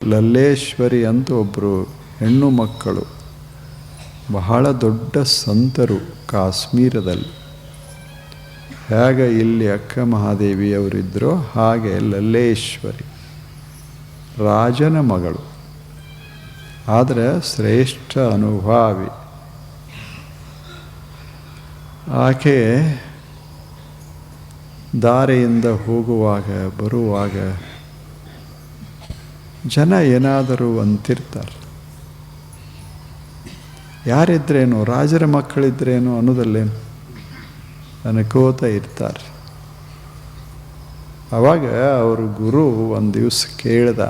ಲಲ್ಲೇಶ್ವರಿ ಅಂತ ಒಬ್ಬರು ಹೆಣ್ಣು ಮಕ್ಕಳು, ಬಹಳ ದೊಡ್ಡ ಸಂತರು ಕಾಶ್ಮೀರದಲ್ಲಿ. ಹೇಗೆ ಇಲ್ಲಿ ಅಕ್ಕ ಮಹಾದೇವಿಯವರಿದ್ದರೋ ಹಾಗೆ ಲಲ್ಲೇಶ್ವರಿ ರಾಜನ ಮಗಳು, ಆದರೆ ಶ್ರೇಷ್ಠ ಅನುಭಾವಿ. ಆಕೆ ದಾರಿಯಿಂದ ಹೋಗುವಾಗ ಬರುವಾಗ ಜನ ಏನಾದರೂ ಅಂತಿರ್ತಾರೆ, ಯಾರಿದ್ರೇನು, ರಾಜರ ಮಕ್ಕಳಿದ್ರೇನು ಅನ್ನೋದಲ್ಲೇನು ಅನ್ಕೋತ ಇರ್ತಾರೆ. ಆವಾಗ ಅವರು ಗುರು ಒಂದು ದಿವಸ ಕೇಳ್ದ,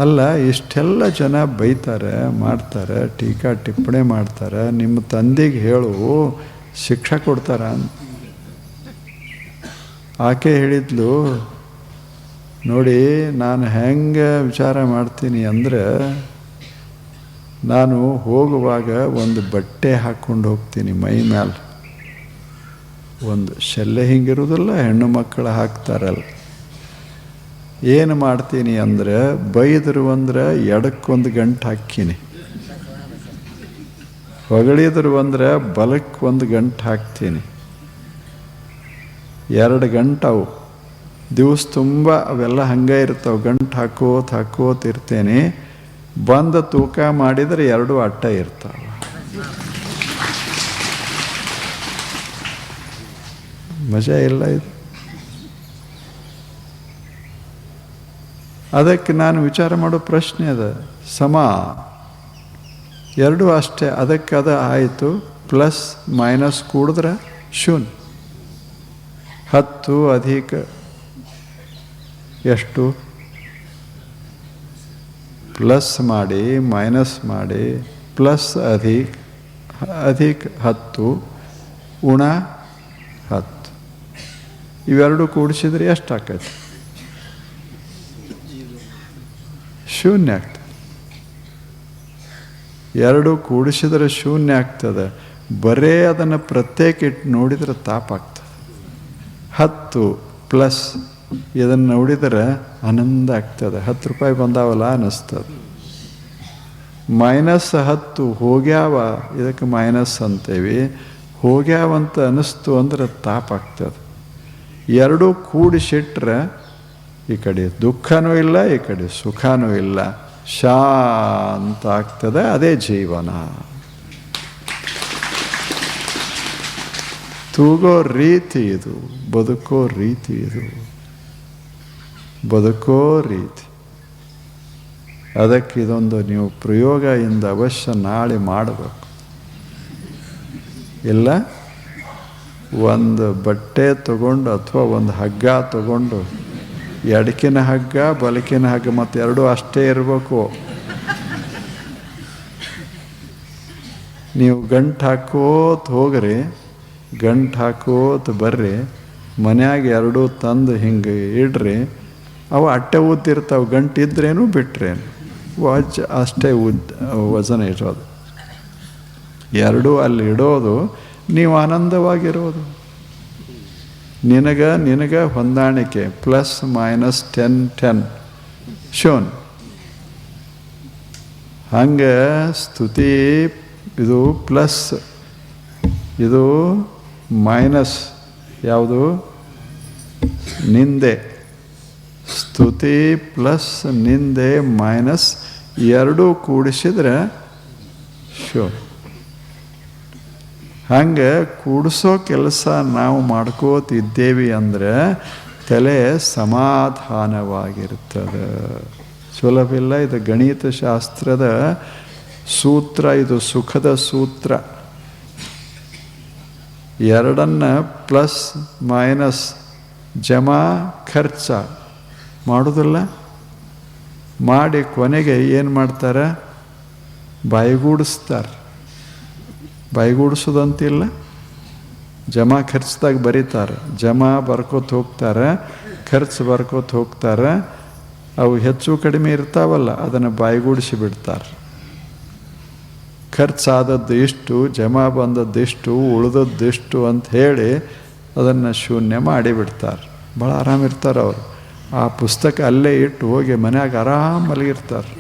ಅಲ್ಲ ಇಷ್ಟೆಲ್ಲ ಜನ ಬೈತಾರೆ, ಮಾಡ್ತಾರೆ, ಟೀಕಾ ಟಿಪ್ಪಣಿ ಮಾಡ್ತಾರೆ, ನಿಮ್ಮ ತಂದೆಗೆ ಹೇಳು ಶಿಕ್ಷೆ ಕೊಡ್ತಾರ ಅಂತ. ಆಕೆ ಹೇಳಿದ್ಲು, ನೋಡಿ ನಾನು ಹೆಂಗೆ ವಿಚಾರ ಮಾಡ್ತೀನಿ ಅಂದರೆ, ನಾನು ಹೋಗುವಾಗ ಒಂದು ಬಟ್ಟೆ ಹಾಕ್ಕೊಂಡು ಹೋಗ್ತೀನಿ ಮೈ ಮೇಲೆ, ಒಂದು ಶೆಲ್ಲೆ ಹಿಂಗಿರೋದಿಲ್ಲ ಹೆಣ್ಣು ಮಕ್ಕಳು ಹಾಕ್ತಾರಲ್ಲ. ಏನು ಮಾಡ್ತೀನಿ ಅಂದರೆ, ಬೈದರು ಅಂದ್ರೆ ಎಡಕ್ಕೊಂದು ಗಂಟು ಹಾಕ್ತೀನಿ, ಹೊಗಳಿದ್ರು ಅಂದ್ರೆ ಬಲಕ್ಕೊಂದು ಗಂಟು ಹಾಕ್ತೀನಿ. 2 ಗಂಟವು ದಿವಸ ತುಂಬ ಅವೆಲ್ಲ ಹಂಗೆ ಇರ್ತಾವೆ. ಗಂಟು ಹಾಕೋತ ಇರ್ತೇನೆ. ಬಂದ ತೂಕ ಮಾಡಿದರೆ 2 ಅಟ್ಟ ಇರ್ತಾವೆ. ಮಜಾ ಇಲ್ಲ ಇದು. ಅದಕ್ಕೆ ನಾನು ವಿಚಾರ ಮಾಡೋ ಪ್ರಶ್ನೆ ಅದ, ಸಮ 2 ಅಷ್ಟೇ, ಅದಕ್ಕೆ ಅದು ಆಯಿತು. ಪ್ಲಸ್ ಮೈನಸ್ ಕೂಡಿದ್ರೆ ಶೂನ್ಯ. 10 ಅಧಿಕ ಎಷ್ಟು, ಪ್ಲಸ್ ಮಾಡಿ ಮೈನಸ್ ಮಾಡಿ ಪ್ಲಸ್ ಅಧಿಕ 10 ಉಣ 10, ಇವೆರಡು ಕೂಡಿಸಿದ್ರೆ ಎಷ್ಟು ಆಕೈತಿ? ಶೂನ್ಯ ಆಗ್ತದೆ. 2 ಕೂಡಿಸಿದ್ರೆ ಶೂನ್ಯ ಆಗ್ತದೆ. ಬರೇ ಅದನ್ನು ಪ್ರತ್ಯೇಕ ಇಟ್ಟು ನೋಡಿದ್ರೆ ತಾಪಾಗ್ತದೆ. 10 ಪ್ಲಸ್ ಇದನ್ನು ನೋಡಿದರೆ ಆನಂದ ಆಗ್ತದೆ. 10 ರೂಪಾಯಿ ಬಂದಾವಲ್ಲ ಅನ್ನಿಸ್ತದೆ. ಮೈನಸ್ 10 ಹೋಗ್ಯಾವ, ಇದಕ್ಕೆ ಮೈನಸ್ ಅಂತೇವಿ. ಹೋಗ್ಯಾವಂತ ಅನ್ನಿಸ್ತು ಅಂದ್ರೆ ತಾಪಾಗ್ತದೆ. 2 ಕೂಡಿಸಿಟ್ರೆ ಈ ಕಡೆ ದುಃಖನೂ ಇಲ್ಲ, ಈ ಕಡೆ ಸುಖನೂ ಇಲ್ಲ, ಶಾಂತ ಆಗ್ತದೆ. ಅದೇ ಜೀವನ. ತೂಗೋ ರೀತಿ ಇದು, ಬದುಕೋ ರೀತಿ ಇದು, ಬದುಕೋ ರೀತಿ. ಅದಕ್ಕೆ ಇದೊಂದು ನೀವು ಪ್ರಯೋಗ ಇಂದ ಅವಶ್ಯ ನಾಳೆ ಮಾಡಬೇಕು. ಇಲ್ಲ ಒಂದು ಬಟ್ಟೆ ತಗೊಂಡು ಅಥವಾ ಒಂದು ಹಗ್ಗ ತಗೊಂಡು, ಎಡಕಿನ ಹಗ್ಗ ಬಲಕಿನ ಹಗ್ಗ ಮತ್ತು 2 ಅಷ್ಟೇ ಇರಬೇಕು. ನೀವು ಗಂಟು ಹಾಕೋತ ಹೋಗ್ರಿ, ಗಂಟು ಹಾಕೋತ ಬರ್ರಿ, ಮನ್ಯಾಗ 2 ತಂದು ಹಿಂಗೆ ಇಡ್ರಿ, ಅವು ಅಟ್ಟೆ ಉದ್ದಿರ್ತಾವೆ. ಗಂಟು ಇದ್ರೇನು ಬಿಟ್ರೇನು ಅಷ್ಟೇ ವಜನ ಇರೋದು. 2 ಅಲ್ಲಿ ಇಡೋದು, ನೀವು ಆನಂದವಾಗಿರೋದು. ನಿನಗೆ ಹೊಂದಾಣಿಕೆ. Plus minus 10 soon. ಹಂಗೆ ಸ್ತುತಿ ಇದು ಪ್ಲಸ್, ಇದು ಮೈನಸ್. ಯಾವುದು? ನಿಂದೆ. ಸ್ತುತಿ ಪ್ಲಸ್ ನಿಂದೆ ಮೈನಸ್ 2 ಕೂಡಿಸಿದ್ರೆ ಶೂನ್. ಹಂಗೆ ಕೂಡಿಸೋ ಕೆಲಸ ನಾವು ಮಾಡ್ಕೋತಿದ್ದೇವೆ ಅಂದರೆ ತಲೆ ಸಮಾಧಾನವಾಗಿರ್ತದೆ. ಸುಲಭಿಲ್ಲ. ಇದು ಗಣಿತ ಶಾಸ್ತ್ರದ ಸೂತ್ರ, ಇದು ಸುಖದ ಸೂತ್ರ. 2 ಪ್ಲಸ್ ಮೈನಸ್ ಜಮಾ ಖರ್ಚ ಮಾಡೋದಿಲ್ಲ. ಮಾಡಿ ಕೊನೆಗೆ ಏನು ಮಾಡ್ತಾರೆ? ಬಾಯಿಗೂಡಿಸ್ತಾರೆ. ಬಾಯಿಗೂಡಿಸೋದಂತಿಲ್ಲ, ಜಮಾ ಖರ್ಚ್ದಾಗ ಬರೀತಾರೆ. ಜಮಾ ಬರ್ಕೋತ ಹೋಗ್ತಾರೆ, ಖರ್ಚು ಬರ್ಕೋತ ಹೋಗ್ತಾರೆ. ಅವು ಹೆಚ್ಚು ಕಡಿಮೆ ಇರ್ತಾವಲ್ಲ, ಅದನ್ನು ಬಾಯಿಗೂಡಿಸಿ ಬಿಡ್ತಾರೆ. ಖರ್ಚಾದದ್ದು ಇಷ್ಟು, ಜಮಾ ಬಂದದ್ದಿಷ್ಟು, ಉಳಿದದ್ದಿಷ್ಟು ಅಂತ ಹೇಳಿ ಅದನ್ನು ಶೂನ್ಯ ಮಾಡಿಬಿಡ್ತಾರೆ. ಭಾಳ ಆರಾಮಿರ್ತಾರೆ ಅವರು. ಆ ಪುಸ್ತಕ ಅಲ್ಲೇ ಇಟ್ಟು ಹೋಗಿ ಮನ್ಯಾಗ ಆರಾಮ ಮಲಗಿರ್ತಾರೆ.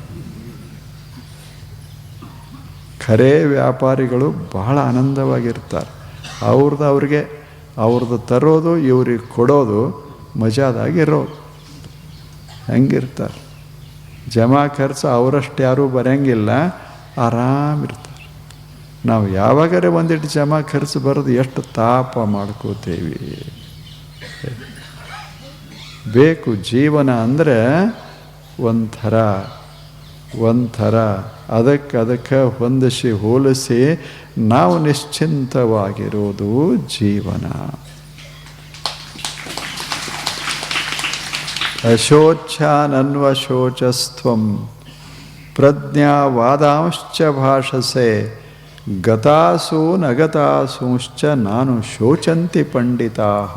ಖರೇ ವ್ಯಾಪಾರಿಗಳು ಬಹಳ ಆನಂದವಾಗಿರ್ತಾರೆ. ಅವ್ರದ್ದು ತರೋದು ಇವ್ರಿಗೆ ಕೊಡೋದು ಮಜಾದಾಗಿರೋದು ಹೆಂಗಿರ್ತಾರೆ. ಜಮಾ ಖರ್ಚು ಅವರಷ್ಟು ಯಾರೂ ಬರೆಯಂಗಿಲ್ಲ, ಆರಾಮಿರ್ತಾರೆ. ನಾವು ಯಾವಾಗರೆ ಒಂದಿಟ್ಟು ಜಮಾ ಖರ್ಚು ಬರೋದು ಎಷ್ಟು ತಾಪ ಮಾಡ್ಕೋತೇವಿ. ಬೇಕು ಜೀವನ ಅಂದರೆ ಒಂಥರ ಅದಕ್ಕೆ ಹೊಂದಿಸಿ ಹೋಲಿಸಿ ನಾವು ನಿಶ್ಚಿಂತವಾಗಿರೋದು ಜೀವನ. ಅಶೋಚ್ಯಾನನ್ವಶೋಚಸ್ತ್ವಂ ಪ್ರಜ್ಞಾವಾದಾಂಶ್ಚ ಭಾಷಸೆ ಗತಾಸು ನಗತಾಸೂಶ್ಚ ನಾನು ಶೋಚಂತಿ ಪಂಡಿತಾಃ.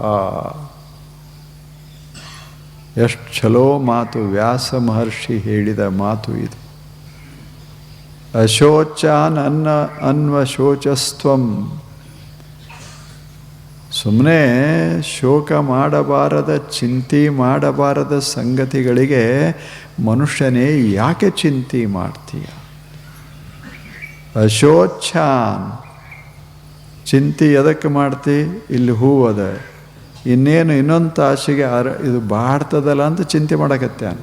ಎಷ್ಟು ಚಲೋ ಮಾತು, ವ್ಯಾಸ ಮಹರ್ಷಿ ಹೇಳಿದ ಮಾತು ಇದು. ಅನ್ವಶೋಚಸ್ತ್ವಂ, ಸುಮ್ಮನೆ ಶೋಕ ಮಾಡಬಾರದ, ಚಿಂತೆ ಮಾಡಬಾರದ ಸಂಗತಿಗಳಿಗೆ ಮನುಷ್ಯನೇ ಯಾಕೆ ಚಿಂತೆ ಮಾಡ್ತೀಯ? ಅಶೋಚ್ಯಾನ್, ಚಿಂತೆ ಎದಕ್ಕೆ ಮಾಡ್ತಿ? ಇಲ್ಲಿ ಹೂವದ, ಇನ್ನೇನು ಇನ್ನೊಂದು ತಾಸಿಗೆ ಇದು ಬಾಡ್ತದಲ್ಲ ಅಂತ ಚಿಂತೆ ಮಾಡಕತ್ಯಾನ.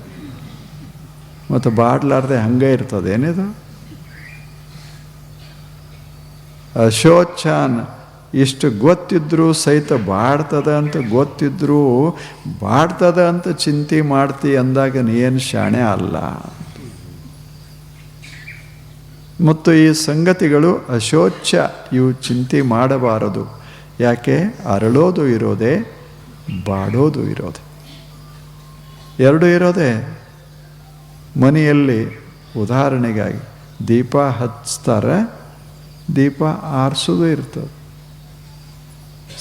ಮತ್ತು ಬಾಡ್ಲಾರ್ದೆ ಹಂಗೆ ಇರ್ತದೇನಿದು? ಅಶೋಚ್ಯಾನ್, ಇಷ್ಟು ಗೊತ್ತಿದ್ರೂ ಸಹಿತ ಬಾಡ್ತದ ಅಂತ ಗೊತ್ತಿದ್ರೂ ಬಾಡ್ತದ ಅಂತ ಚಿಂತೆ ಮಾಡ್ತಿ ಅಂದಾಗ ನೀನು ಶಾಣೆ ಅಲ್ಲ. ಮತ್ತು ಈ ಸಂಗತಿಗಳು ಅಶೋಚ್ಯ, ಇವು ಚಿಂತೆ ಮಾಡಬಾರದು. ಯಾಕೆ? ಅರಳೋದು ಇರೋದೆ, ಬಾಡೋದು ಇರೋದೆ, ಎರಡು ಇರೋದೆ. ಮನೆಯಲ್ಲಿ ಉದಾಹರಣೆಗಾಗಿ ದೀಪ ಹಚ್ತಾರೆ, ದೀಪ ಆರಿಸೋದು ಇರ್ತದೆ.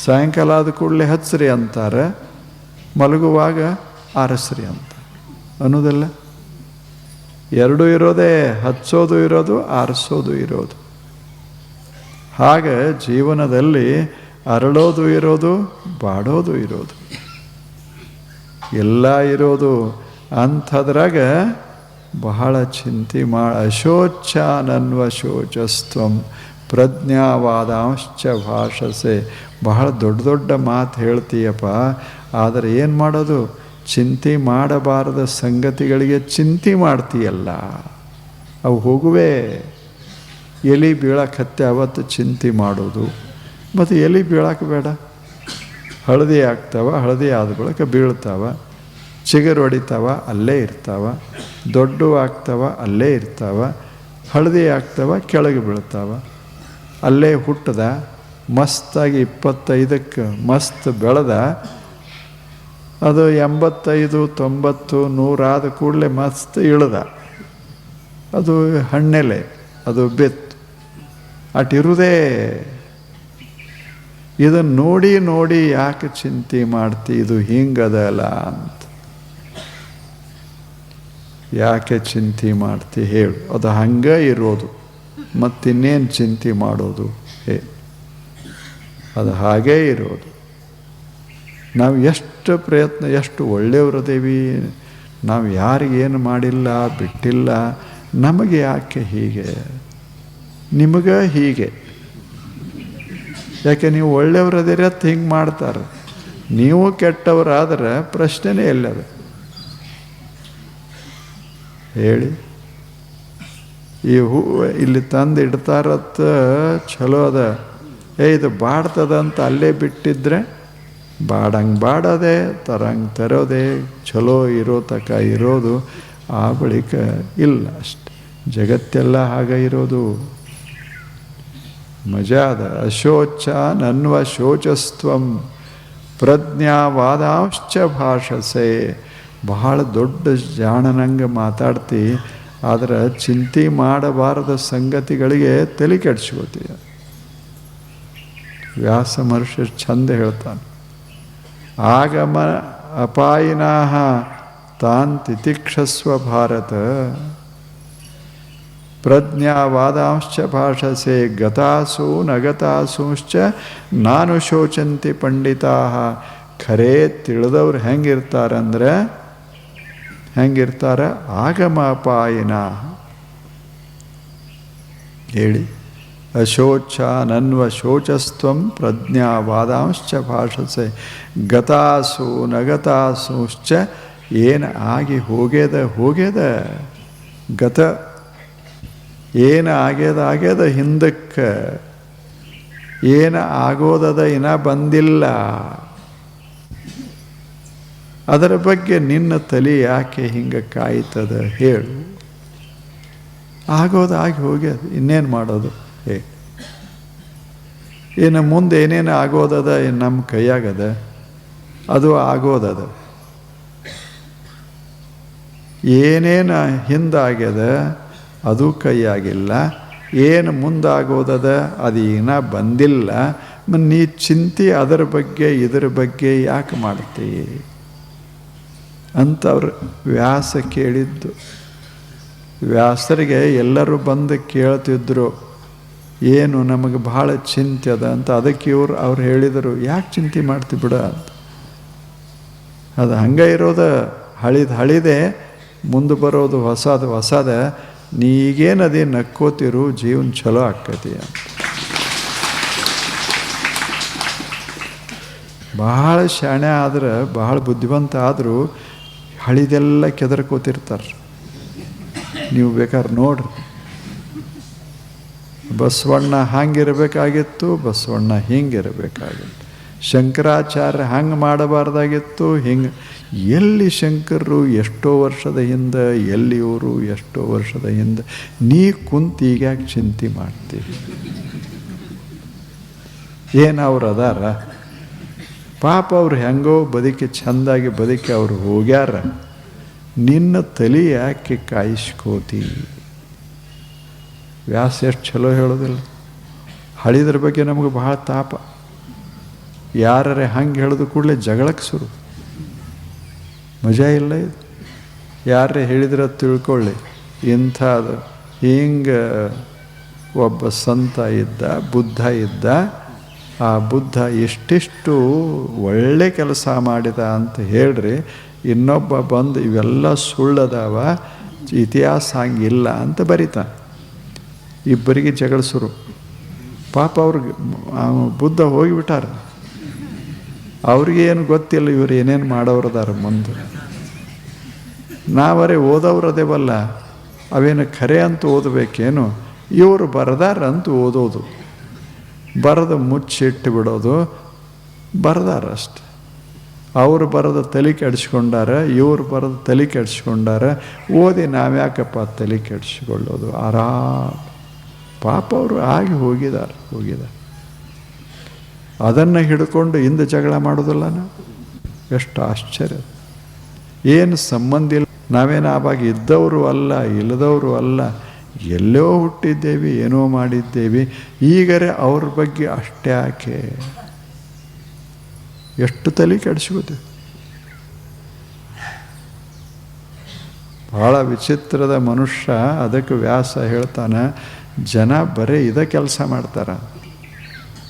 ಸಾಯಂಕಾಲ ಆದ ಕೂಡಲೇ ಹಚ್ಚ್ರಿ ಅಂತಾರೆ, ಮಲಗುವಾಗ ಆರಿಸ್ರಿ ಅಂತ ಅನ್ನೋದಲ್ಲ. ಎರಡೂ ಇರೋದೇ, ಹಚ್ಚೋದು ಇರೋದು, ಆರಿಸೋದು ಇರೋದು. ಹಾಗೆ ಜೀವನದಲ್ಲಿ ಅರಳೋದು ಇರೋದು, ಬಾಡೋದು ಇರೋದು, ಎಲ್ಲ ಇರೋದು. ಅಂಥದ್ರಾಗ ಬಹಳ ಚಿಂತೆ ಅಶೋಚ್ಯಾನನ್ವಶೋಚಸ್ತ್ವಂ ಪ್ರಜ್ಞಾವಾದಾಂಶ್ಚ ಭಾಷಸೆ. ಬಹಳ ದೊಡ್ಡ ದೊಡ್ಡ ಮಾತು ಹೇಳ್ತೀಯಪ್ಪ, ಆದರೆ ಏನು ಮಾಡೋದು? ಚಿಂತೆ ಮಾಡಬಾರದ ಸಂಗತಿಗಳಿಗೆ ಚಿಂತೆ ಮಾಡ್ತೀಯಲ್ಲ, ಅವು ಹೋಗುವೆ. ಎಲಿ ಬೀಳಕ್ಕೆ ಅವತ್ತು ಚಿಂತೆ ಮಾಡೋದು, ಮತ್ತು ಎಲಿ ಬೀಳಕ್ಕೆ ಬೇಡ. ಹಳದಿ ಆಗ್ತಾವ, ಹಳದಿ ಆದ ಬಳಿಕ ಬೀಳ್ತಾವ. ಚಿಗುರು ಹೊಡಿತಾವ, ಅಲ್ಲೇ ಇರ್ತಾವ. ದೊಡ್ಡವು ಆಗ್ತಾವ, ಅಲ್ಲೇ ಇರ್ತಾವ. ಹಳದಿ ಆಗ್ತಾವ, ಕೆಳಗೆ ಬೀಳ್ತಾವ. ಅಲ್ಲೇ ಹುಟ್ಟದ, ಮಸ್ತಾಗಿ 25ಕ್ಕೆ ಮಸ್ತ್ ಬೆಳೆದ, ಅದು 85, 90, 100 ಆದ ಕೂಡಲೇ ಮಸ್ತ್ ಇಳ್ದ. ಅದು ಹಣ್ಣೆಲೆ, ಅದು ಬೆತ್ತು ಅಟಿರುವುದೇ. ಇದನ್ನು ನೋಡಿ ನೋಡಿ ಯಾಕೆ ಚಿಂತೆ ಮಾಡ್ತಿ? ಇದು ಹಿಂಗದಲ್ಲ ಅಂತ ಯಾಕೆ ಚಿಂತೆ ಮಾಡ್ತಿ ಹೇಳು? ಅದು ಹಂಗೆ ಇರೋದು, ಮತ್ತಿನ್ನೇನು ಚಿಂತೆ ಮಾಡೋದು? ಅದು ಹಾಗೇ ಇರೋದು. ನಾವು ಎಷ್ಟು ಪ್ರಯತ್ನ, ಎಷ್ಟು ಒಳ್ಳೆಯವರದೇವಿ, ನಾವು ಯಾರಿಗೇನು ಮಾಡಿಲ್ಲ, ಬಿಟ್ಟಿಲ್ಲ. ನಮಗೆ ಯಾಕೆ ಹೀಗೆ? ನಿಮಗೆ ಹೀಗೆ ಯಾಕೆ? ನೀವು ಒಳ್ಳೆಯವರದಿರತ್ತೆ ಹಿಂಗೆ ಮಾಡ್ತಾರೆ. ನೀವು ಕೆಟ್ಟವರಾದ್ರೆ ಪ್ರಶ್ನೆನೇ ಎಲ್ಲದ ಹೇಳಿ? ಈ ಹೂವು ಇಲ್ಲಿ ತಂದು ಇಡ್ತಾರತ್ತ ಚಲೋ ಅದ, ಇದು ಬಾಡ್ತದಂತ ಅಲ್ಲೇ ಬಿಟ್ಟಿದ್ರೆ ಬಾಡಂಗೆ ಬಾಡೋದೆ, ತರಂಗೆ ತರೋದೆ, ಚಲೋ ಇರೋ ತಕ ಇರೋದು. ಆ ಬಳಿಕ ಇಲ್ಲ ಅಷ್ಟೆ. ಜಗತ್ತೆಲ್ಲ ಹಾಗೆ ಇರೋದು. ಮಜಾದ. ಅಶೋಚ್ಯಾನನ್ವಶೋಚಸ್ತ್ವಂ ಪ್ರಜ್ಞಾವಾದಾಂಶ್ಚ ಭಾಷಸೆ. ಬಹಳ ದೊಡ್ಡ ಜಾಣನಂಗೆ ಮಾತಾಡ್ತಿ, ಆದರೆ ಚಿಂತೆ ಮಾಡಬಾರದ ಸಂಗತಿಗಳಿಗೆ ತಲೆ ಕೆಡಿಸ್ಕೋತೀಯ. ವ್ಯಾಸ ಮಹರ್ಷಿ ಚಂದ ಹೇಳ್ತಾನೆ, ಆಗಮ ಅಪಾಯಿನಾಹ ತಾನ್ ತಿತಿಕ್ಷಸ್ವ ಭಾರತ ಪ್ರಜ್ಞಾವಾದಾಂಶ್ಚ ಭಾಷಸೆ ಗತಾಸು ನಗತಾಸೂಶ್ಚ ನಾನು ಶೋಚಂತಿ ಪಂಡಿತಾಃ. ಖರೇ ತಿಳಿದವ್ರು ಹೆಂಗಿರ್ತಾರಂದ್ರೆ ಹೆಂಗಿರ್ತಾರೆ? ಆಗಮಪಾಯಿನ ಹೇಳಿ. ಅಶೋಚ ನನ್ವ ಶೋಚಸ್ತ್ವಂ ಪ್ರಜ್ಞಾವಾದಾಂಶ್ಚ ಭಾಷಸೆ ಗತಾಸು ನಗತಾಸುಶ್ಚ ಏನು ಆಗಿ ಹೋಗ್ಯದ ಗತ ಏನು ಆಗ್ಯದ ಹಿಂದಕ್ಕೆ, ಏನು ಆಗೋದದ ಇನ್ನ ಬಂದಿಲ್ಲ. ಅದರ ಬಗ್ಗೆ ನಿನ್ನ ತಲೆ ಯಾಕೆ ಹಿಂಗೆ ಕಾಯ್ತದ ಹೇಳು. ಆಗೋದಾಗಿ ಹೋಗ್ಯದ, ಇನ್ನೇನು ಮಾಡೋದು? ಇನ್ನು ಮುಂದೆ ಏನೇನು ಆಗೋದದ ನಮ್ಮ ಕೈಯಾಗದ, ಅದು ಆಗೋದದ. ಏನೇನು ಹಿಂದಾಗ್ಯದ ಅದು ಕೈಯಾಗಿಲ್ಲ. ಏನು ಮುಂದಾಗೋದದ ಅದು ಇನ್ನೂ ಬಂದಿಲ್ಲ. ನೀ ಚಿಂತೆ ಅದರ ಬಗ್ಗೆ ಇದರ ಬಗ್ಗೆ ಯಾಕೆ ಮಾಡ್ತೀವಿ ಅಂತ ಅವ್ರು ವ್ಯಾಸ ಕೇಳಿದ್ದು. ವ್ಯಾಸರಿಗೆ ಎಲ್ಲರೂ ಬಂದು ಕೇಳ್ತಿದ್ರು, ಏನು ನಮಗೆ ಭಾಳ ಚಿಂತೆ ಅದ ಅಂತ. ಅದಕ್ಕೆ ಅವ್ರು ಹೇಳಿದರು, ಯಾಕೆ ಚಿಂತೆ ಮಾಡ್ತಿ ಬಿಡ ಅಂತ. ಅದು ಹಂಗೆ ಇರೋದು, ಹಳಿದೆ ಮುಂದೆ ಬರೋದು ಹೊಸದ. ನೀಗೇನದೇ ನಕ್ಕೋತಿರು, ಜೀವನ ಚಲೋ ಆಕ್ಕತಿ ಅಂತ. ಭಾಳ ಶಾಣೆ ಆದ್ರೆ, ಭಾಳ ಬುದ್ಧಿವಂತ ಆದರೂ ಹಳಿದೆಲ್ಲ ಕೆದರ್ಕೋತಿರ್ತಾರೆ. ನೀವು ಬೇಕಾದ್ರೆ ನೋಡ್ರಿ, ಬಸವಣ್ಣ ಹಂಗಿರಬೇಕಾಗಿತ್ತು, ಬಸವಣ್ಣ ಹಿಂಗಿರಬೇಕಾಗಿತ್ತು. ಶಂಕರಾಚಾರ್ಯ ಹಂಗೆ ಮಾಡಬಾರ್ದಾಗಿತ್ತು, ಹಿಂಗೆ. ಎಲ್ಲಿ ಶಂಕರರು ಎಷ್ಟೋ ವರ್ಷದ ಹಿಂದೆ, ಎಲ್ಲಿ ಇವರು ಎಷ್ಟೋ ವರ್ಷದ ಹಿಂದೆ. ನೀ ಕುಂತು ಈಗ್ಯಾಕೆ ಚಿಂತೆ ಮಾಡ್ತೀವಿ? ಏನು ಅವ್ರು ಅದಾರ? ಪಾಪ ಅವ್ರು ಹೆಂಗೋ ಚೆಂದಾಗಿ ಬದುಕಿ ಅವ್ರು ಹೋಗ್ಯಾರ. ನಿನ್ನ ತಲೆ ಯಾಕೆ ಕಾಯಿಸ್ಕೋತಿ? ವ್ಯಾಸ ಎಷ್ಟು ಚಲೋ ಹೇಳೋದಿಲ್ಲ. ಹಳಿದ್ರ ಬಗ್ಗೆ ನಮಗೆ ಭಾಳ ತಾಪ. ಯಾರೇ ಹಂಗೆ ಹೇಳೋದು ಕೂಡಲೇ ಜಗಳಕ್ಕೆ ಶುರು. ಮಜಾ ಇಲ್ಲ ಇದು. ಯಾರೇ ಹೇಳಿದ್ರೆ ತಿಳ್ಕೊಳ್ಳಿ, ಇಂಥದ್ದು ಹಿಂಗೆ ಒಬ್ಬ ಸಂತ ಇದ್ದ, ಬುದ್ಧ ಇದ್ದ. ಆ ಬುದ್ಧ ಎಷ್ಟೆಷ್ಟು ಒಳ್ಳೆ ಕೆಲಸ ಮಾಡಿದ ಅಂತ ಹೇಳ್ರಿ, ಇನ್ನೊಬ್ಬ ಬಂದು ಇವೆಲ್ಲ ಸುಳ್ಳದಾವ, ಇತಿಹಾಸ ಹಂಗಿಲ್ಲ ಅಂತ ಬರಿತಾನೆ. ಇಬ್ಬರಿಗೆ ಜಗಳ ಶುರು. ಪಾಪ ಅವ್ರಿಗೆ ಬುದ್ಧ ಹೋಗಿಬಿಟ್ಟಾರ. ಅವ್ರಿಗೇನು ಗೊತ್ತಿಲ್ಲ ಇವ್ರು ಏನೇನು ಮಾಡೋರದಾರ ಮುಂದೆ. ನಾವರೇ ಓದೋರದೇವಲ್ಲ, ಅವೇನು ಖರೆ ಅಂತ ಓದಬೇಕೇನು? ಇವರು ಬರದಾರಂತ ಓದೋದು, ಬರೆದು ಮುಚ್ಚಿಟ್ಟು ಬಿಡೋದು. ಬರದಾರಷ್ಟೆ. ಅವರು ಬರೆದ ತಲೆ ಕೆಡಿಸ್ಕೊಂಡಾರ, ಇವ್ರು ಬರೆದ ತಲೆ ಕೆಡಿಸ್ಕೊಂಡಾರ. ಓದಿ ನಾವ್ಯಾಕಪ್ಪ ತಲೆ ಕೆಡಿಸ್ಕೊಳ್ಳೋದು? ಆರಾಮ್. ಪಾಪ ಅವರು ಆಗಿ ಹೋಗಿದ್ದಾರೆ. ಅದನ್ನು ಹಿಡ್ಕೊಂಡು ಹಿಂದೆ ಜಗಳ ಮಾಡೋದಿಲ್ಲ ನಾವು. ಎಷ್ಟು ಆಶ್ಚರ್ಯ! ಏನು ಸಂಬಂಧ ಇಲ್ಲ. ನಾವೇನು ಆವಾಗ ಇದ್ದವರು ಅಲ್ಲ, ಇಲ್ಲದವರು ಅಲ್ಲ. ಎಲ್ಲೋ ಹುಟ್ಟಿದ್ದೇವೆ, ಏನೋ ಮಾಡಿದ್ದೇವೆ. ಈಗರೆ ಅವ್ರ ಬಗ್ಗೆ ಅಷ್ಟೇ ಯಾಕೆ? ಎಷ್ಟು ತಲೆ ಕೆಡಿಸ್ಕೋತೀವಿ. ಭಾಳ ವಿಚಿತ್ರದ ಮನುಷ್ಯ. ಅದಕ್ಕೆ ವ್ಯಾಸ ಹೇಳ್ತಾನೆ, ಜನ ಬರೀ ಇದೇ ಕೆಲಸ ಮಾಡ್ತಾರೆ.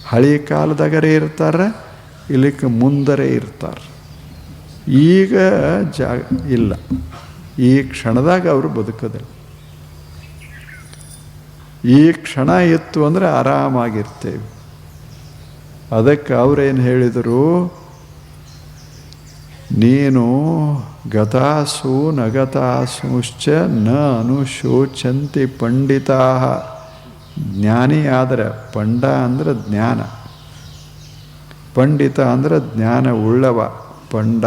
ಹಳಿ ಕಾಲದಾಗರೇ ಇರ್ತಾರೆ, ಇಲ್ಲಿಕ್ಕೆ ಮುಂದರೇ ಇರ್ತಾರೆ. ಈಗ ಇಲ್ಲ, ಈ ಕ್ಷಣದಾಗ ಅವರು ಬದುಕೋದಿಲ್ಲ. ಈ ಕ್ಷಣ ಇತ್ತು ಅಂದರೆ ಆರಾಮಾಗಿರ್ತೇವೆ. ಅದಕ್ಕೆ ಅವರೇನು ಹೇಳಿದರು, ನೀನು ಗತಾಸು ನಗತಾಸುಶ್ಚ ನ ಅನುಶೋಚಂತಿ ಪಂಡಿತಾ. ಜ್ಞಾನಿ ಆದರೆ, ಪಂಡ ಅಂದರೆ ಜ್ಞಾನ, ಪಂಡಿತ ಅಂದರೆ ಜ್ಞಾನ ಉಳ್ಳವ. ಪಂಡ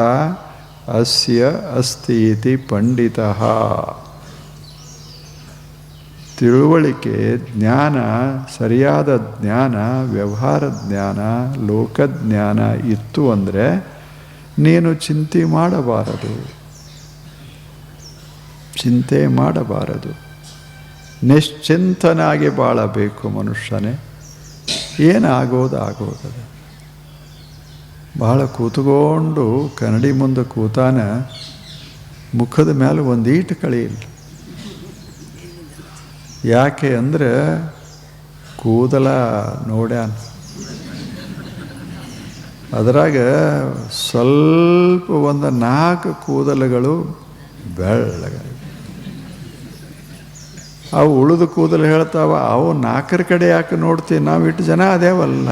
ಅಸ್ಯ ಅಸ್ತಿ ಇತಿ ಪಂಡಿತಃ. ತಿಳುವಳಿಕೆ, ಜ್ಞಾನ, ಸರಿಯಾದ ಜ್ಞಾನ, ವ್ಯವಹಾರ ಜ್ಞಾನ, ಲೋಕಜ್ಞಾನ ಇತ್ತು ಅಂದರೆ ನೀನು ಚಿಂತೆ ಮಾಡಬಾರದು. ನಿಶ್ಚಿಂತನಾಗಿ ಬಾಳಬೇಕು ಮನುಷ್ಯನೇ. ಏನಾಗೋದು. ಭಾಳ ಕೂತ್ಕೊಂಡು ಕನ್ನಡಿ ಮುಂದೆ ಕೂತಾನ, ಮುಖದ ಮೇಲೆ ಒಂದು ಈಟು ಕಳೆಯಿಲ್ಲ. ಯಾಕೆ ಅಂದರೆ ಕೂದಲ ನೋಡ್ಯಾನ. ಅದರಾಗ ಸ್ವಲ್ಪ ಒಂದು 4 ಕೂದಲುಗಳು ಬೆಳ್ಳಗಾಗಿ. ಅವು ಉಳಿದ ಕೂದಲು ಹೇಳ್ತಾವ, ಅವು 4 ಕಡೆ ಯಾಕೆ ನೋಡ್ತೀವಿ, ನಾವು ಇಟ್ಟು ಜನ ಅದೇವಲ್ಲ.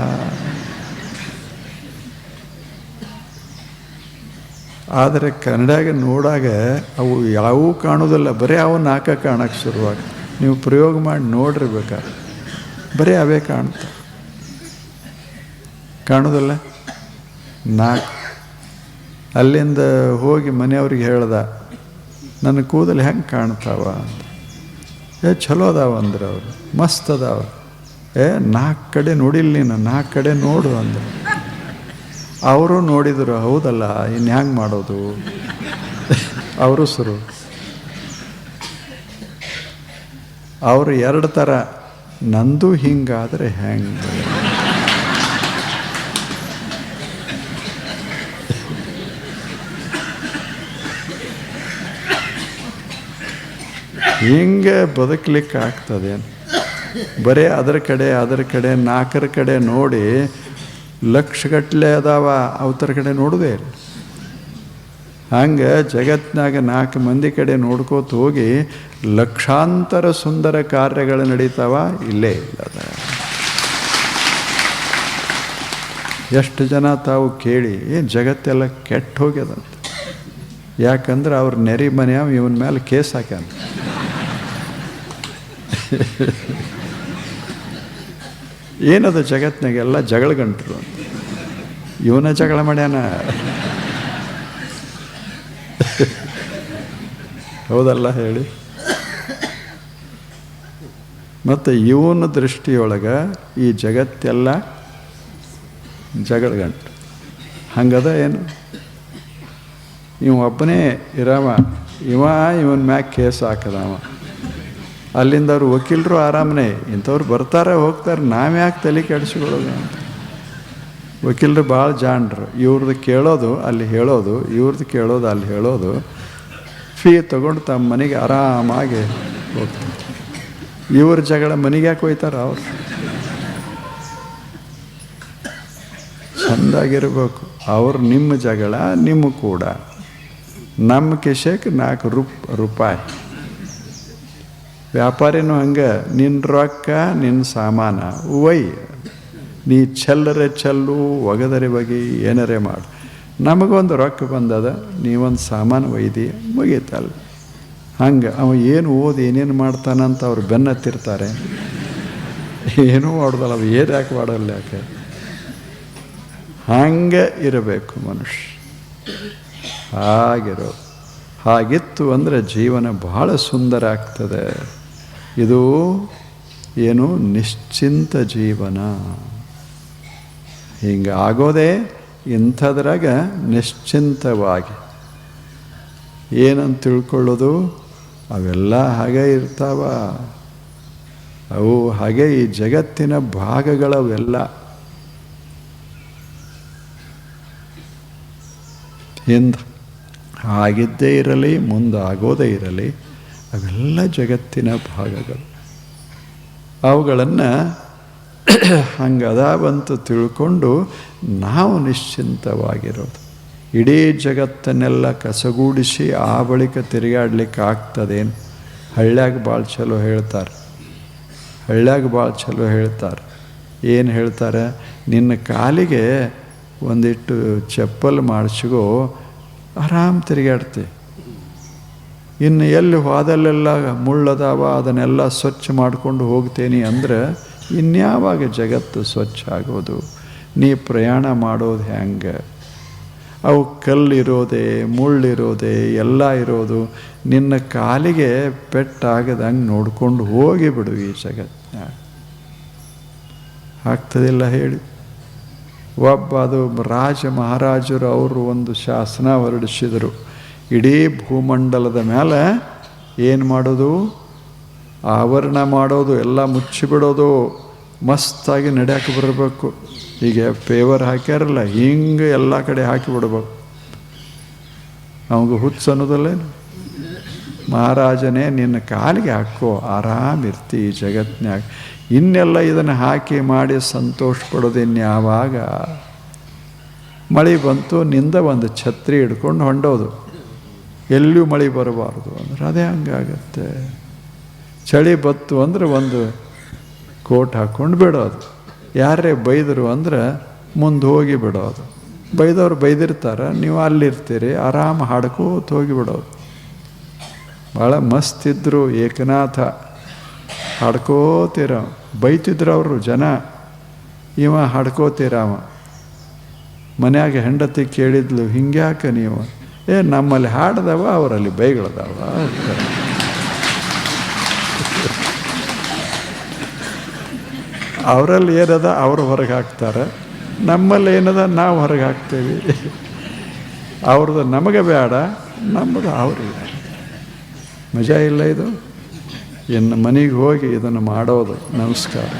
ಆದರೆ ಕನ್ನಡಾಗ ನೋಡಾಗ ಅವು ಯಾವೂ ಕಾಣೋದಿಲ್ಲ, ಬರೀ ಅವು 4 ಕಾಣಕ್ಕೆ ಶುರುವಾಗ. ನೀವು ಪ್ರಯೋಗ ಮಾಡಿ ನೋಡ್ರಿ ಬೇಕಾದ್ರೆ, ಬರೀ ಅವೇ ಕಾಣ್ತಾವೆ, ಕಾಣೋದಿಲ್ಲ 4. ಅಲ್ಲಿಂದ ಹೋಗಿ ಮನೆಯವ್ರಿಗೆ ಹೇಳ್ದ, ನನ್ನ ಕೂದಲು ಹೆಂಗೆ ಕಾಣ್ತಾವ ಅಂತ. ಚಲೋ ಅದಾವ ಅಂದ್ರೆ ಅವರು, ಮಸ್ತ್ ಅದಾವ. 4 ಕಡೆ ನೋಡಿಲ್ಲ ನೀನು, 4 ಕಡೆ ನೋಡು ಅಂದ್ರೆ. ಅವರು ನೋಡಿದರು, ಹೌದಲ್ಲ ಇನ್ನು ಹೆಂಗೆ ಮಾಡೋದು. ಅವರು ಶುರು, ಅವರು 2 ಥರ, ನಂದು ಹಿಂಗಾದರೆ ಹೆಂಗೆ. ಹಿಂಗೆ ಬದುಕಲಿಕ್ಕೆ ಆಗ್ತದೇನು. ಬರೀ ಅದರ ಕಡೆ 4 ಕಡೆ ನೋಡಿ ಲಕ್ಷಗಟ್ಟಲೆ ಅದಾವ, ಅವತರ ಕಡೆ ನೋಡೋದೇ ಇಲ್ಲ. ಹಂಗೆ ಜಗತ್ತಿನಾಗ 4 ಮಂದಿ ಕಡೆ ನೋಡ್ಕೋತ ಹೋಗಿ ಲಕ್ಷಾಂತರ ಸುಂದರ ಕಾರ್ಯಗಳು ನಡೀತಾವ, ಇಲ್ಲೇ ಇಲ್ಲದ. ಎಷ್ಟು ಜನ ತಾವು ಕೇಳಿ ಜಗತ್ತೆಲ್ಲ ಕೆಟ್ಟು ಹೋಗ್ಯದಂತ. ಯಾಕಂದ್ರೆ ಅವ್ರ ನೆರಿ ಮನೆಯವ ಇವನ ಮೇಲೆ ಕೇಸ್ ಹಾಕ್ಯಾನ. ಏನದು ಜಗತ್ತಿನಾಗೆಲ್ಲ ಜಗಳ ಗಂಟರು ಅಂತ. ಇವನ ಜಗಳ ಮಾಡ್ಯಾನ. ಹೌದಲ್ಲ ಹೇಳಿ. ಮತ್ತು ಇವನ ದೃಷ್ಟಿಯೊಳಗೆ ಈ ಜಗತ್ತೆಲ್ಲ ಜಗಳ ಗಂಟು. ಹಂಗದ ಏನು, ಒಬ್ಬನೇ ಇರವ, ಇವನ ಮ್ಯಾಗ ಕೇಸ್ ಹಾಕದವ. ಅಲ್ಲಿಂದ ಅವ್ರು ವಕೀಲರು ಆರಾಮನೇ, ಇಂಥವ್ರು ಬರ್ತಾರೆ ಹೋಗ್ತಾರೆ, ನಾವು ಯಾಕೆ ತಲೆ ಕೆಡಿಸ್ಕೊಳ್ಳೋದು ಅಂತ. ವಕೀಲರು ಭಾಳ ಜಾಣರು. ಇವ್ರದ್ದು ಕೇಳೋದು ಅಲ್ಲಿ ಹೇಳೋದು, ಇವ್ರದ್ದು ಕೇಳೋದು ಅಲ್ಲಿ ಹೇಳೋದು, ಫೀ ತೊಗೊಂಡು ತಮ್ಮ ಮನೆಗೆ ಆರಾಮಾಗಿ ಹೋಗ್ತಾರೆ. ಇವ್ರ ಜಗಳ ಮನೆಗೆ ಯಾಕೆ ಹೋಯ್ತಾರ ಅವ್ರು. ಚೆಂದಾಗಿರ್ಬೇಕು. ಅವ್ರು ನಿಮ್ಮ ಜಗಳ ನಿಮ್ಮ ಕೂಡ, ನಮ್ಮ ಕಿಶೆಗೆ 4 ರೂಪಾಯಿ. ವ್ಯಾಪಾರಿನೂ ಹಂಗೆ, ನಿನ್ನ ರೊಕ್ಕ ನಿನ್ನ ಸಾಮಾನ ಒಯ್, ನೀ ಚೆಲ್ಲರೆ ಚೆಲ್ಲು, ಒಗದರೆ ಬಗೆ, ಏನರೇ ಮಾಡು. ನಮಗೊಂದು ರೊಕ್ಕ ಬಂದದ, ನೀವೊಂದು ಸಾಮಾನು ಒಯ್ದು ಮುಗೀತಲ್ಲ. ಹಂಗೆ ಅವ ಏನು ಓದಿ ಏನೇನು ಮಾಡ್ತಾನಂತ ಅವ್ರು ಬೆನ್ನತ್ತಿರ್ತಾರೆ. ಏನೂ ಮಾಡೋದಲ್ಲ, ಅವು ಏನು ಯಾಕೆ ಮಾಡೋಲ್ಲ, ಯಾಕೆ. ಹಂಗೆ ಇರಬೇಕು ಮನುಷ್ಯ. ಹಾಗಿರೋದು. ಹಾಗಿತ್ತು ಅಂದರೆ ಜೀವನ ಬಹಳ ಸುಂದರ ಆಗ್ತದೆ. ಇದು ಏನು ನಿಶ್ಚಿಂತ ಜೀವನ. ಹಿಂಗೆ ಆಗೋದೇ ಇಂಥದ್ರಾಗ ನಿಶ್ಚಿಂತವಾಗಿ. ಏನಂತ ತಿಳ್ಕೊಳ್ಳೋದು, ಅವೆಲ್ಲ ಹಾಗೆ ಇರ್ತಾವ. ಅವು ಹಾಗೆ ಈ ಜಗತ್ತಿನ ಭಾಗಗಳವೆಲ್ಲ. ಹಿಂದೆ ಆಗಿದ್ದೇ ಇರಲಿ, ಮುಂದಾಗೋದೇ ಇರಲಿ, ಅವೆಲ್ಲ ಜಗತ್ತಿನ ಭಾಗಗಳು. ಅವುಗಳನ್ನು ಹಂಗದಾವಂತ ತಿಳ್ಕೊಂಡು ನಾವು ನಿಶ್ಚಿಂತವಾಗಿರೋದು. ಇಡೀ ಜಗತ್ತನ್ನೆಲ್ಲ ಕಸಗೂಡಿಸಿ ಆ ಬಳಿಕ ತಿರುಗಾಡ್ಲಿಕ್ಕೆ ಆಗ್ತದೇನು. ಹಳ್ಳ್ಯಾಗ ಭಾಳ ಚಲೋ ಹೇಳ್ತಾರೆ, ಏನು ಹೇಳ್ತಾರೆ, ನಿನ್ನ ಕಾಲಿಗೆ ಒಂದಿಟ್ಟು ಚಪ್ಪಲ್ ಮಾಡಿಸಿಗೋ, ಆರಾಮ್ ತಿರುಗಾಡ್ತಿ. ಇನ್ನು ಎಲ್ಲಿ ಹೋದಲ್ಲೆಲ್ಲ ಮುಳ್ಳದಾವ, ಅದನ್ನೆಲ್ಲ ಸ್ವಚ್ಛ ಮಾಡಿಕೊಂಡು ಹೋಗ್ತೇನೆ ಅಂದರೆ ಇನ್ಯಾವಾಗ ಜಗತ್ತು ಸ್ವಚ್ಛ ಆಗೋದು. ನೀ ಪ್ರಯಾಣ ಮಾಡೋದು ಹೆಂಗೆ. ಅವು ಕಲ್ಲಿರೋದೆ, ಮುಳ್ಳಿರೋದೆ, ಎಲ್ಲ ಇರೋದು. ನಿನ್ನ ಕಾಲಿಗೆ ಪೆಟ್ಟಾಗದಂಗೆ ನೋಡ್ಕೊಂಡು ಹೋಗಿಬಿಡು ಈ ಜಗತ್ತಿನ. ಆಗ್ತದಿಲ್ಲ ಹೇಳಿ. ಅದು ಮಹಾರಾಜರು ಅವರು ಒಂದು ಶಾಸನ ಹೊರಡಿಸಿದರು. ಇಡೀ ಭೂಮಂಡಲದ ಮೇಲೆ ಏನು ಮಾಡೋದು, ಆವರಣ ಮಾಡೋದು, ಎಲ್ಲ ಮುಚ್ಚಿಬಿಡೋದು, ಮಸ್ತಾಗಿ ನಡೆಯಕ್ಕೆ ಬರಬೇಕು. ಈಗ ಪೇವರ್ ಹಾಕ್ಯಾರಲ್ಲ, ಹಿಂಗೆ ಎಲ್ಲ ಕಡೆ ಹಾಕಿಬಿಡ್ಬೇಕು. ಅವಾಗ ಹುಚ್ಚು ಅನ್ನೋದಲ್ಲೇನು. ಮಹಾರಾಜನೇ ನಿನ್ನ ಕಾಲಿಗೆ ಹಾಕೋ, ಆರಾಮಿರ್ತಿ ಈ ಜಗತ್ತಿನಾಗ. ಇನ್ನೆಲ್ಲ ಇದನ್ನು ಹಾಕಿ ಮಾಡಿ ಸಂತೋಷ ಪಡೋದು ಇನ್ಯಾವಾಗ. ಮಳೆ ಬಂತು, ನಿಂದ ಒಂದು ಛತ್ರಿ ಹಿಡ್ಕೊಂಡು ಹೊಂಡೋದು. ಎಲ್ಲಿಯೂ ಮಳೆ ಬರಬಾರ್ದು ಅಂದ್ರೆ ಅದೇ ಹಂಗಾಗತ್ತೆ. ಚಳಿ ಬತ್ತು ಅಂದರೆ ಒಂದು ಕೋಟ್ ಹಾಕ್ಕೊಂಡು ಬಿಡೋದು. ಯಾರೇ ಬೈದರು ಅಂದ್ರೆ ಮುಂದೆ ಹೋಗಿ ಬಿಡೋದು. ಬೈದವ್ರು ಬೈದಿರ್ತಾರೆ, ನೀವು ಅಲ್ಲಿರ್ತೀರಿ, ಆರಾಮ ಹಾಡ್ಕೋತ ಹೋಗಿ ಬಿಡೋದು. ಭಾಳ ಮಸ್ತಿದ್ರು ಏಕನಾಥ, ಹಾಡ್ಕೋತೀರ. ಬೈತಿದ್ರು ಅವರು ಜನ, ಇವ ಹಾಡ್ಕೋತೀರವ. ಮನ್ಯಾಗ ಹೆಂಡತಿ ಕೇಳಿದ್ಲು, ಹಿಂಗ್ಯಾಕೆ ನೀವು? ನಮ್ಮಲ್ಲಿ ಹಾಡ್ದವ, ಅವರಲ್ಲಿ ಬೈಗಳದವ. ಅವರಲ್ಲಿ ಏನದ ಅವರು ಹೊರಗೆ ಹಾಕ್ತಾರೆ, ನಮ್ಮಲ್ಲಿ ಏನದ ನಾವು ಹೊರಗೆ ಹಾಕ್ತೇವೆ. ಅವ್ರದ್ದು ನಮಗೆ ಬೇಡ, ನಮ್ಮದು ಅವ್ರಿಗೆ. ಮಜಾ ಇಲ್ಲ ಇದು? ಇನ್ನು ಮನೆಗೆ ಹೋಗಿ ಇದನ್ನು ಮಾಡೋದು. ನಮಸ್ಕಾರ.